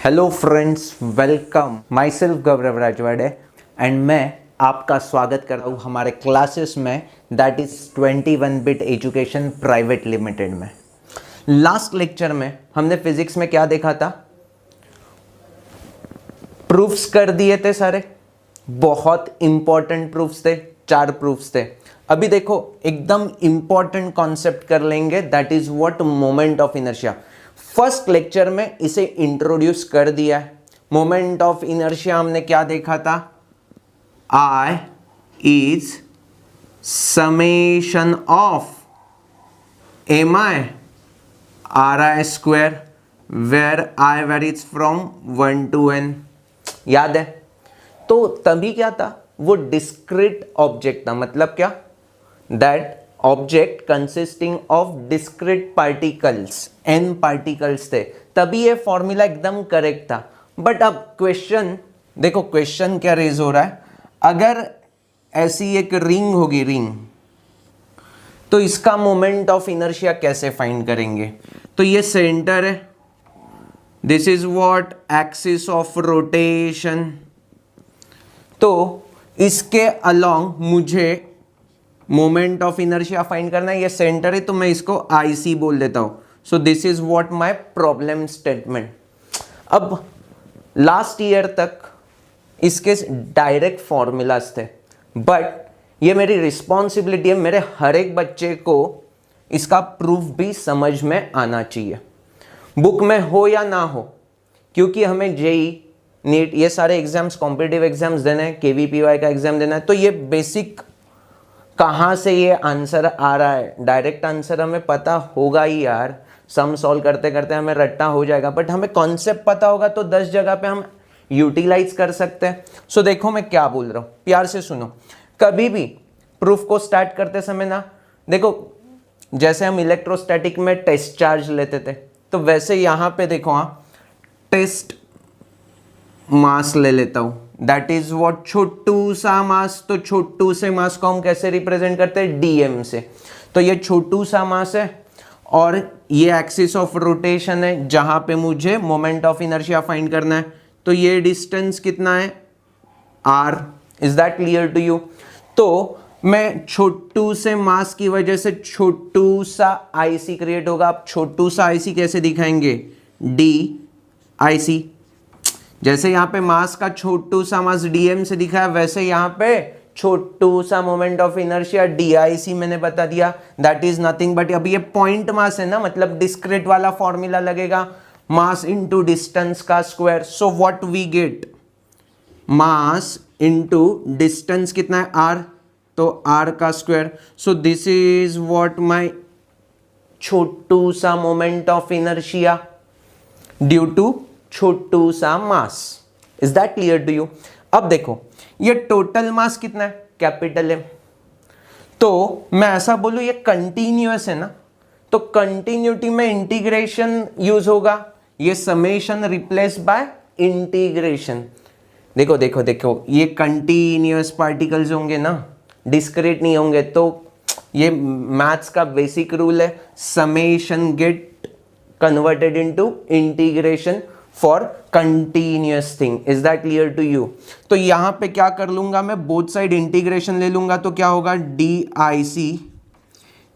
Hello friends, welcome. My self Gaurav Rajwade and मैं आपका स्वागत करता हूँ हमारे क्लासेस में, that is 21 bit education private limited में। लास्ट लेक्चर में हमने फिजिक्स में क्या देखा था? प्रूफ्स कर दिए थे सारे, बहुत इंपॉर्टेंट प्रूफ्स थे, 4 प्रूफ्स थे। अभी देखो एकदम इंपॉर्टेंट कॉन्सेप्ट कर लेंगे, that is what moment of inertia. First lecture में इसे इंट्रोड्यूस कर दिया है। मोमेंट ऑफ इनर्शिया हमने क्या देखा था? I is summation of mi ri square where I varies from 1 to n। याद है? तो तभी क्या था, वो डिस्क्रीट ऑब्जेक्ट था। मतलब क्या? That object consisting of discrete particles, n particles थे, तभी ये फॉर्मूला एकदम करेक्ट था। बट अब क्वेश्चन देखो, क्वेश्चन क्या रेज हो रहा है? अगर ऐसी एक रिंग होगी, रिंग, तो इसका मोमेंट ऑफ इनर्शिया कैसे फाइंड करेंगे? तो ये सेंटर है, this is what axis of rotation. तो इसके अलोंग मुझे मोमेंट ऑफ इनर्शिया फाइंड करना है। ये सेंटर है तो मैं इसको IC बोल देता हूं। सो this is what my problem statement. अब लास्ट ईयर तक इसके डायरेक्ट फॉर्मूलाज थे, बट ये मेरी रिस्पॉन्सिबिलिटी है, मेरे हर एक बच्चे को इसका प्रूफ भी समझ में आना चाहिए, बुक में हो या ना हो, क्योंकि हमें JEE, नीट, ये सारे एग्जाम्स, कॉम्पिटिटिव एग्जाम्स देने हैं, KVPY का एग्जाम देना है। तो ये बेसिक कहाँ से ये आंसर आ रहा है, डायरेक्ट आंसर हमें पता होगा ही यार, सम सॉल्व करते करते हमें रट्टा हो जाएगा, बट हमें कॉन्सेप्ट पता होगा तो 10 जगह पे हम यूटिलाइज कर सकते हैं। सो देखो मैं क्या बोल रहा हूँ, प्यार से सुनो। कभी भी प्रूफ को स्टार्ट करते समय ना, देखो जैसे हम इलेक्ट्रोस्टैटिक में टेस्ट चार्ज लेते थे, तो वैसे यहाँ पे देखो, हाँ, टेस्ट मास ले लेता हूं, दैट इज व्हाट छोटू सा मास। तो छोटू से मास को हम कैसे रिप्रेजेंट करते हैं? DM से। तो ये छोटू सा मास है और ये एक्सिस ऑफ रोटेशन है जहां पे मुझे मोमेंट ऑफ इनर्शिया फाइंड करना है। तो ये डिस्टेंस कितना है? R। Is that clear to you? तो मैं छोटू से मास की वजह से छोटू सा IC क्रिएट होगा। आप छोटू सा IC कैसे दिखाएंगे? DIC। जैसे यहाँ पे मास का छोटू सा मास DM से दिखा है, वैसे यहाँ पे छोटू सा मोमेंट ऑफ इनर्शिया DIC मैंने बता दिया, दैट इज नथिंग बट, अब ये पॉइंट मास है ना, मतलब डिस्क्रीट वाला फॉर्मूला लगेगा, मास इनटू डिस्टेंस का square. So what we get, mass into distance कितना है? R, तो R का square. So this is what my छोटू सा moment of inertia due to छोटू सा mass. Is that clear to you? अब देखो ये टोटल मास कितना है? Capital M। तो मैं ऐसा बोलूं ये कंटिन्यूअस है ना, तो कंटिन्यूटी में इंटीग्रेशन यूज होगा, ये समेशन रिप्लेस बाय इंटीग्रेशन। देखो देखो देखो, ये कंटिन्यूअस पार्टिकल्स होंगे ना, डिस्क्रीट नहीं होंगे। तो ये मैथ्स का बेसिक रूल है, summation get converted into integration for continuous thing. Is that clear to you? तो यहां पे क्या कर लूंगा मैं, बोथ साइड इंटीग्रेशन ले लूंगा, तो क्या होगा? DIC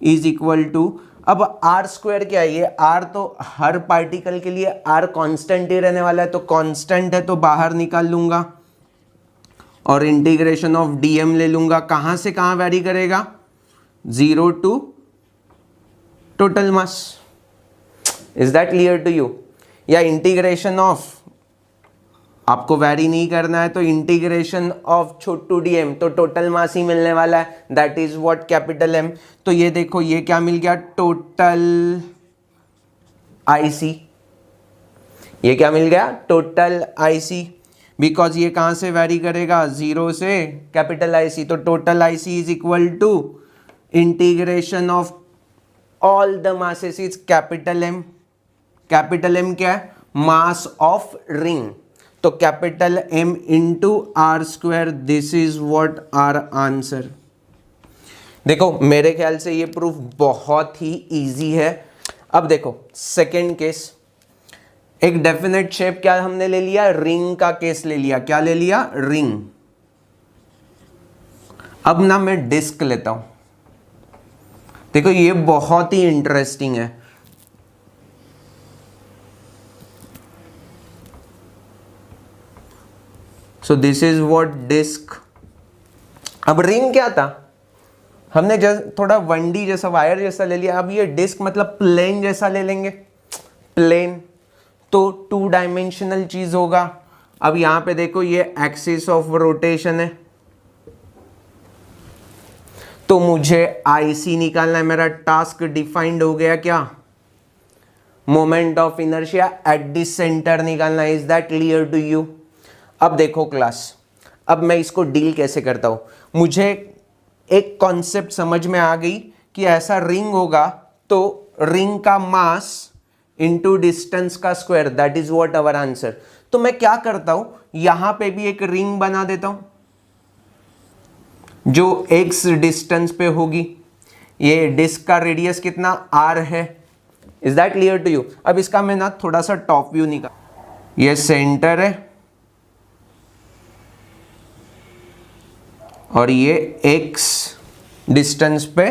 इज इक्वल टू, अब R स्क्वायर क्या है? ये R तो हर पार्टिकल के लिए R कांस्टेंट ही रहने वाला है, तो कांस्टेंट है तो बाहर निकाल लूंगा और इंटीग्रेशन ऑफ DM ले लूंगा। कहां से कहां वेरी करेगा? 0 to total mass. Is that clear to you? या इंटीग्रेशन ऑफ, आपको वैरी नहीं करना है तो इंटीग्रेशन ऑफ छोटू DM, तो टोटल मास ही मिलने वाला है, that is what capital M। तो ये देखो ये क्या मिल गया? Total IC। ये क्या मिल गया? टोटल IC, बिकॉज ये कहां से वैरी करेगा? 0 से कैपिटल IC। तो total IC is equal to integration of all the masses is capital M। Capital M क्या है? Mass of ring. तो capital M into R square, this is what our answer. देखो मेरे ख्याल से ये प्रूफ बहुत ही इजी है। अब देखो सेकेंड केस, एक डेफिनेट शेप क्या हमने ले लिया, रिंग का केस ले लिया, क्या ले लिया, रिंग। अब ना मैं डिस्क लेता हूं, देखो ये बहुत ही इंटरेस्टिंग है। So this is what disc. अब रिंग क्या था, हमने थोड़ा 1D जैसा वायर जैसा ले लिया। अब ये डिस्क मतलब प्लेन जैसा ले लेंगे, प्लेन तो 2 डायमेंशनल चीज होगा। अब यहां पे देखो ये एक्सिस ऑफ रोटेशन है, तो मुझे आईसी निकालना है। मेरा टास्क डिफाइंड हो गया, क्या, moment of inertia at the center निकालना। Is that clear to you? अब देखो क्लास, अब मैं इसको डील कैसे करता हूं। मुझे एक कॉन्सेप्ट समझ में आ गई कि ऐसा रिंग होगा तो रिंग का मास इंटू डिस्टेंस का square, that is what our answer. तो मैं क्या करता हूं, यहां पे भी एक रिंग बना देता हूं जो x डिस्टेंस पे होगी। ये डिस्क का रेडियस कितना, r है। Is that clear to you? अब इसका मैं ना थोड़ा सा टॉप व्यू निकाल, ये सेंटर है और ये x डिस्टेंस पे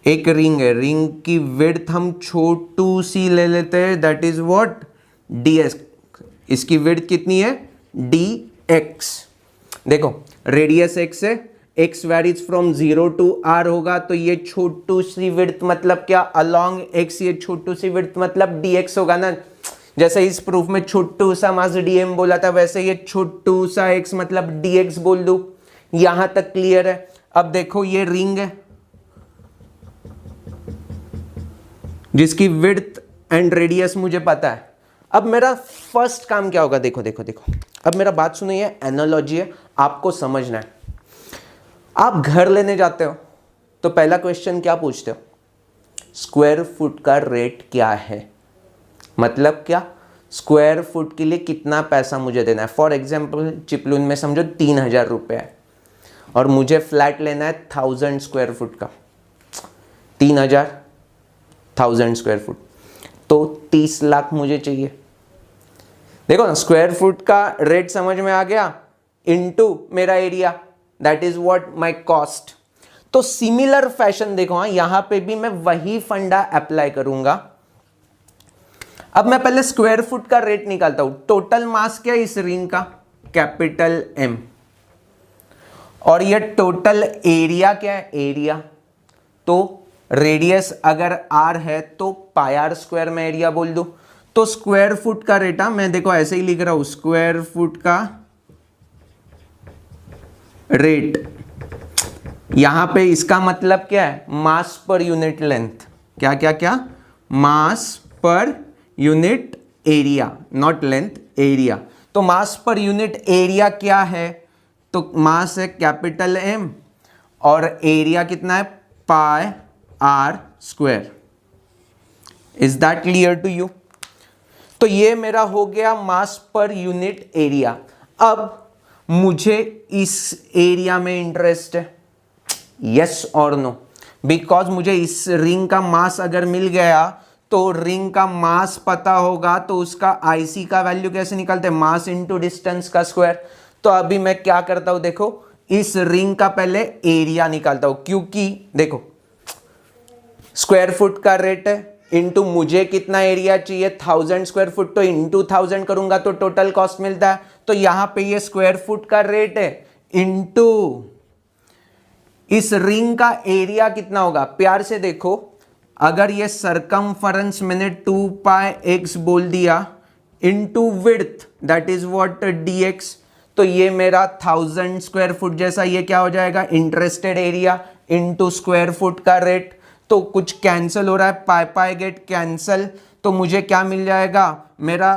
एक रिंग है। रिंग की विड्थ हम छोटू सी ले लेते हैं, दैट इज व्हाट, ds। इसकी विड्थ कितनी है, dx। देखो रेडियस x है, x varies from 0 to r होगा, तो ये छोटू सी विड्थ मतलब क्या, अलोंग x, ये छोटू सी विड्थ मतलब dx होगा ना। जैसे इस प्रूफ में छोटू सा मास dm बोला था, वैसे ये छोटू सा x मतलब dx बोल दू। यहां तक क्लियर है? अब देखो ये रिंग है जिसकी विड्थ एंड रेडियस मुझे पता है। अब मेरा फर्स्ट काम क्या होगा, देखो देखो देखो, अब मेरा बात सुनो, ये एनालॉजी है, आपको समझना है। आप घर लेने जाते हो तो पहला क्वेश्चन क्या पूछते हो, स्क्वायर फुट का रेट क्या है, मतलब क्या, स्क्वायर फुट के लिए कितना पैसा मुझे देना है। फॉर एग्जाम्पल चिपलून में समझो 3000 रुपये है और मुझे फ्लैट लेना है 1000 स्क्वायर फुट का। 1000 स्क्वायर फुट तो 30 लाख मुझे चाहिए। देखो ना, स्क्वायर फुट का रेट समझ में आ गया, इनटू मेरा area, that is what my cost. तो सिमिलर फैशन देखो, हाँ यहां पे भी मैं वही फंडा अप्लाई करूंगा। अब मैं पहले स्क्वायर फुट का रेट निकालता हूं। टोटल मास क्या है इस रिंग का, कैपिटल M, और ये टोटल एरिया क्या है, एरिया। तो रेडियस अगर r है तो पाई r स्क्वायर में एरिया बोल दो। तो स्क्वायर फुट का रेट, मैं देखो ऐसे ही लिख रहा हूं, स्क्वायर फुट का रेट, यहां पे इसका मतलब क्या है, मास पर यूनिट लेंथ। क्या क्या क्या, mass per unit area, not length, area. तो मास पर यूनिट एरिया क्या है, तो मास है कैपिटल M और एरिया कितना है, pi r square. Is that clear to you? तो ये मेरा हो गया मास पर यूनिट एरिया। अब मुझे इस एरिया में इंटरेस्ट है, यस और नो, बिकॉज मुझे इस रिंग का मास अगर मिल गया तो रिंग का मास पता होगा, तो उसका IC का वैल्यू कैसे निकालते हैं, मास इंटू डिस्टेंस का स्क्वायर। तो अभी मैं क्या करता हूं, देखो इस रिंग का पहले एरिया निकालता हूं, क्योंकि देखो स्क्वायर फुट का रेट है इंटू मुझे कितना एरिया चाहिए 1000 स्क्वायर फुट, तो इंटू 1000 करूंगा तो टोटल कॉस्ट मिलता है। तो यहां पे ये स्क्वायर फुट का रेट है इंटू इस रिंग का एरिया कितना होगा। प्यार से देखो, अगर ये सरकमफरेंस मैंने 2 पाई x बोल दिया into width, that is what dx, तो ये मेरा 1000 स्क्वायर फुट जैसा ये क्या हो जाएगा, interested area into square foot का रेट। तो कुछ कैंसिल हो रहा है, पाई पाई गेट कैंसिल, तो मुझे क्या मिल जाएगा, मेरा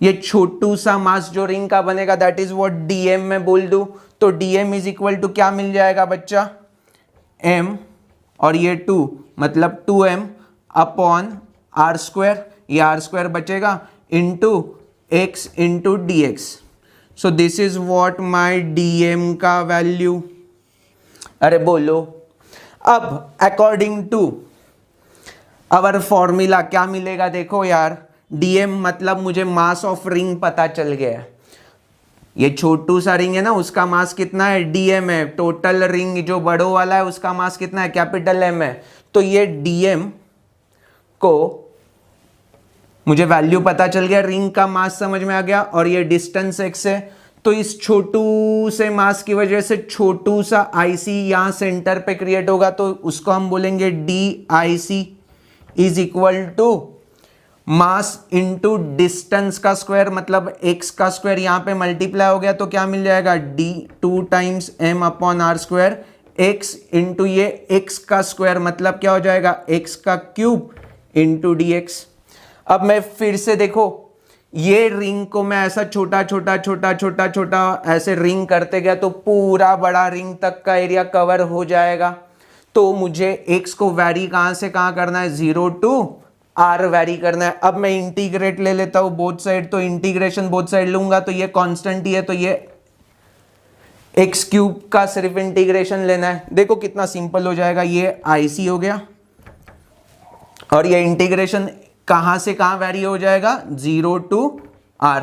ये छोटू सा मास जो रिंग का बनेगा, दैट इज व्हाट dm में बोल दूं। तो dm इज इक्वल टू क्या मिल जाएगा बच्चा, m और ये 2 मतलब 2m अपॉन r स्क्वायर, ये r स्क्वायर बचेगा into x into dx। So this is what my dm का वैल्यू। अरे बोलो, अब अकॉर्डिंग टू अवर फॉर्मूला क्या मिलेगा, देखो यार, dm मतलब मुझे मास ऑफ रिंग पता चल गया है। ये छोटू सा रिंग है ना, उसका मास कितना है, dm है। टोटल रिंग जो बड़ो वाला है उसका मास कितना है, कैपिटल M है। तो ये dm को मुझे वैल्यू पता चल गया, रिंग का मास समझ में आ गया, और ये डिस्टेंस x है। तो इस छोटू से मास की वजह से छोटू सा IC यहां सेंटर पे क्रिएट होगा, तो उसको हम बोलेंगे DIC is equal to mass into distance का स्क्वायर, मतलब x का स्क्वायर यहां पे मल्टीप्लाई हो गया, तो क्या मिल जाएगा, D2 times m upon are square, x into ये x का स्क्वायर मतलब क्या हो जाएगा, x का क्यूब इंटू dx। अब मैं फिर से देखो, ये रिंग को मैं ऐसा छोटा छोटा छोटा छोटा छोटा ऐसे रिंग करते गया तो पूरा बड़ा रिंग तक का एरिया कवर हो जाएगा। तो मुझे x को वैरी कहां से कहां करना है, 0 टू r वैरी करना है। अब मैं इंटीग्रेट ले लेता हूं बोथ साइड, तो इंटीग्रेशन बोथ साइड लूंगा तो ये कांस्टेंट ही है, तो ये x क्यूब का सिर्फ इंटीग्रेशन लेना है। देखो कितना सिंपल हो जाएगा, ये IC हो गया और ये इंटीग्रेशन कहां से कहां वेरी हो जाएगा, 0 टू r।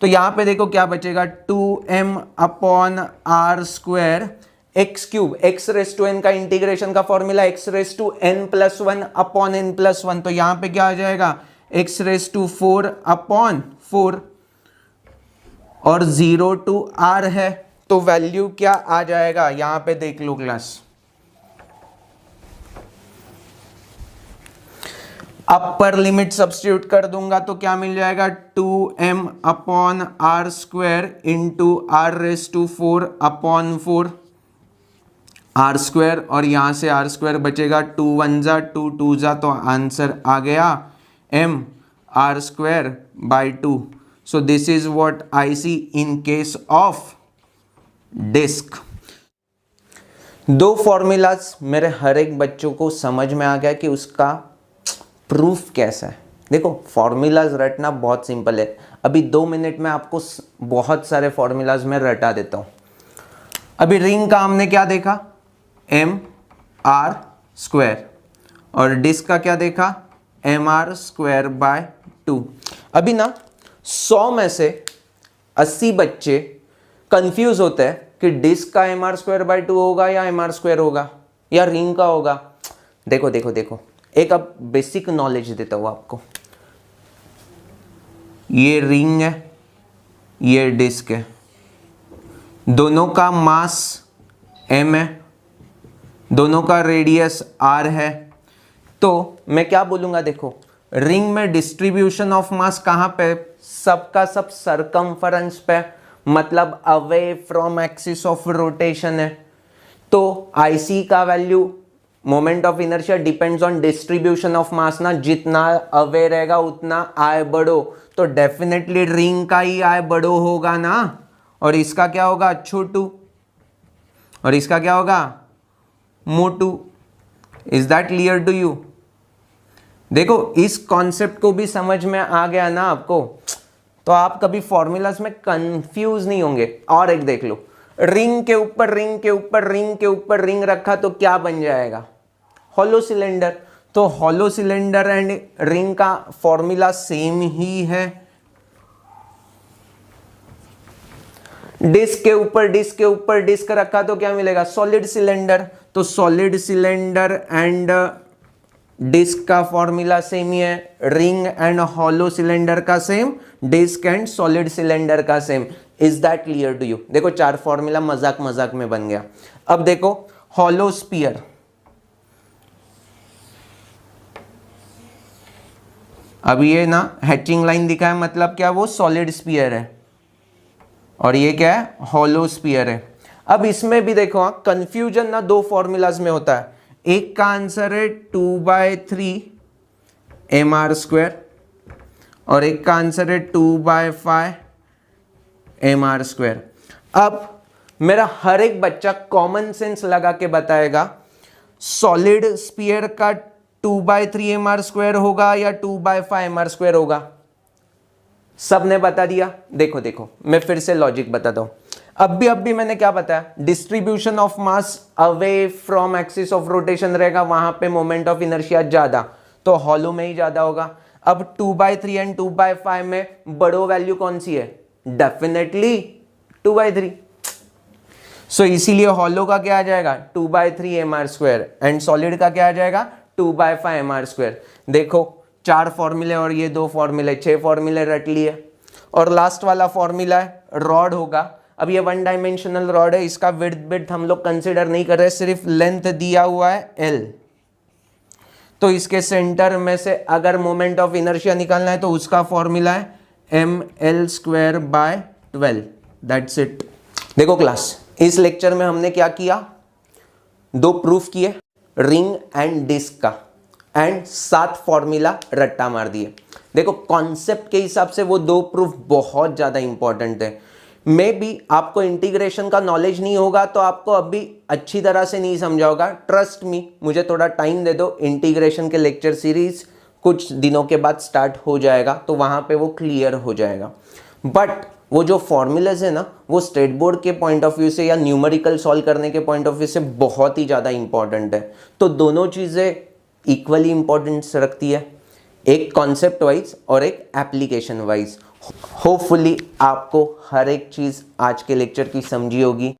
तो यहां पे देखो क्या बचेगा, 2m upon are square x cube, x raise to n का इंटीग्रेशन का formula x raise to n plus one upon n plus one. तो यहां पे क्या आ जाएगा, एक्स रेस टू 4 अपॉन 4 और 0 टू r है, तो वैल्यू क्या आ जाएगा, यहां पे देख लो क्लास। अपर लिमिट सब्स्टिट्यूट कर दूंगा तो क्या मिल जाएगा, 2m upon are square into R raise to 4 upon 4 R square, और यहां से आर स्क्वायर बचेगा, 2 1 जा 2 2 जा, तो आंसर आ गया m R square by 2। So this is what I see in case of disk. दो फॉर्मूलाज मेरे हर एक बच्चों को समझ में आ गया कि उसका प्रूफ कैसा है। देखो फॉर्मूलाज रटना बहुत सिंपल है, अभी 2 मिनट में आपको बहुत सारे फॉर्मूलाज में रटा देता हूं। अभी रिंग का हमने क्या देखा, एम आर स्क्वायर, और डिस्क का क्या देखा, एम आर स्क्वायर बाय 2। अभी ना 100 में से 80 बच्चे कंफ्यूज होते हैं कि डिस्क का एम आर स्क्वायर बाय 2 होगा या एम आर स्क्वायर होगा या रिंग का होगा। देखो देखो देखो, एक अब बेसिक नॉलेज देता हूं आपको। ये रिंग है, ये डिस्क है, दोनों का मास m है, दोनों का रेडियस r है। तो मैं क्या बोलूंगा, देखो रिंग में डिस्ट्रीब्यूशन ऑफ मास कहां पे, सबका सब सरकमफरेंस पे, मतलब away from axis of rotation है। तो IC का value, moment of inertia depends on distribution of mass ना, जितना अवे रहेगा उतना I बढ़ो, तो डेफिनेटली रिंग का ही I बढ़ो होगा ना, और इसका क्या होगा, छोटू, और इसका क्या होगा, मोटू। Is that clear to you? देखो इस कॉन्सेप्ट को भी समझ में आ गया ना आपको, तो आप कभी फॉर्मूलाज में कंफ्यूज नहीं होंगे। और एक देख लो, रिंग के ऊपर रिंग के ऊपर रिंग के ऊपर रिंग रखा तो क्या बन जाएगा, हॉलो सिलेंडर। तो हॉलो सिलेंडर एंड रिंग का फॉर्मूला सेम ही है। डिस्क के ऊपर डिस्क के ऊपर डिस्क रखा तो क्या मिलेगा, सॉलिड सिलेंडर। तो सॉलिड सिलेंडर एंड डिस्क का फॉर्मूला सेम ही है, रिंग एंड हॉलो सिलेंडर का same, disc and solid cylinder का same. Is that clear to you? देखो 4 फॉर्मूला मजाक मजाक में बन गया। अब देखो हॉलो स्फीयर, अब ये ना हैचिंग लाइन दिखा है, मतलब क्या, वो सॉलिड स्फीयर है, और ये क्या है, हॉलो स्फीयर है। अब इसमें भी देखो कंफ्यूजन ना 2 फॉर्मूलाज में होता है। एक का आंसर है 2/3 एम आर स्क्वायर, और एक का आंसर है 2/5 एम आर स्क्वायर। अब मेरा हर एक बच्चा कॉमन सेंस लगा के बताएगा, सॉलिड स्फीयर का 2/3 एम आर स्क्वायर होगा या 2/5 एम आर स्क्वायर होगा। सबने बता दिया। देखो देखो मैं फिर से लॉजिक बताता हूं। अब भी मैंने क्या बताया, distribution of mass away from axis of rotation रहेगा, वहां पे मोमेंट ऑफ इनर्शिया ज्यादा, तो हॉलो में ही ज़्यादा होगा। अब 2/3 एंड 2/5 में बड़ो वैल्यू कौन सी है? डेफिनेटली 2/3। सो इसीलिए हॉलो का क्या आ जाएगा? 2/3 mr² एंड सॉलिड का क्या आ जाएगा? 2/5 mr²। देखो 4 फॉर्मूले और ये 2 फॉर्मूले, 6 फॉर्मूले रट लिए। और लास्ट वाला फॉर्मूला है रॉड होगा। अब ये 1 डायमेंशनल रॉड है, इसका विड्थ हम लोग कंसिडर नहीं कर रहे, सिर्फ लेंथ दिया हुआ है L। तो इसके सेंटर में से अगर मोमेंट ऑफ इनर्शिया निकालना है तो उसका फॉर्मूला है ml²/12। That's it. देखो क्लास, इस लेक्चर में हमने क्या किया? 2 प्रूफ किए, रिंग एंड डिस्क का, एंड 7 फॉर्मूला रट्टा मार दिए। देखो कॉन्सेप्ट के हिसाब से वो 2 प्रूफ बहुत ज़्यादा इंपॉर्टेंट है। मे बी आपको इंटीग्रेशन का नॉलेज नहीं होगा तो आपको अभी अच्छी तरह से नहीं समझा होगा। ट्रस्ट मी, मुझे थोड़ा टाइम दे दो, इंटीग्रेशन के लेक्चर सीरीज कुछ दिनों के बाद स्टार्ट हो जाएगा तो वहाँ पे वो क्लियर हो जाएगा। बट वो जो फॉर्मूलाज है ना, वो स्टेट बोर्ड के पॉइंट ऑफ व्यू से या न्यूमेरिकल सॉल्व करने के पॉइंट ऑफ व्यू से बहुत ही ज़्यादा इंपॉर्टेंट है। तो दोनों चीज़ें इक्वली इंपॉर्टेंस रखती है, एक कॉन्सेप्ट वाइज और एक एप्लीकेशन वाइज। होपफुली आपको हर एक चीज़ आज के लेक्चर की समझी होगी।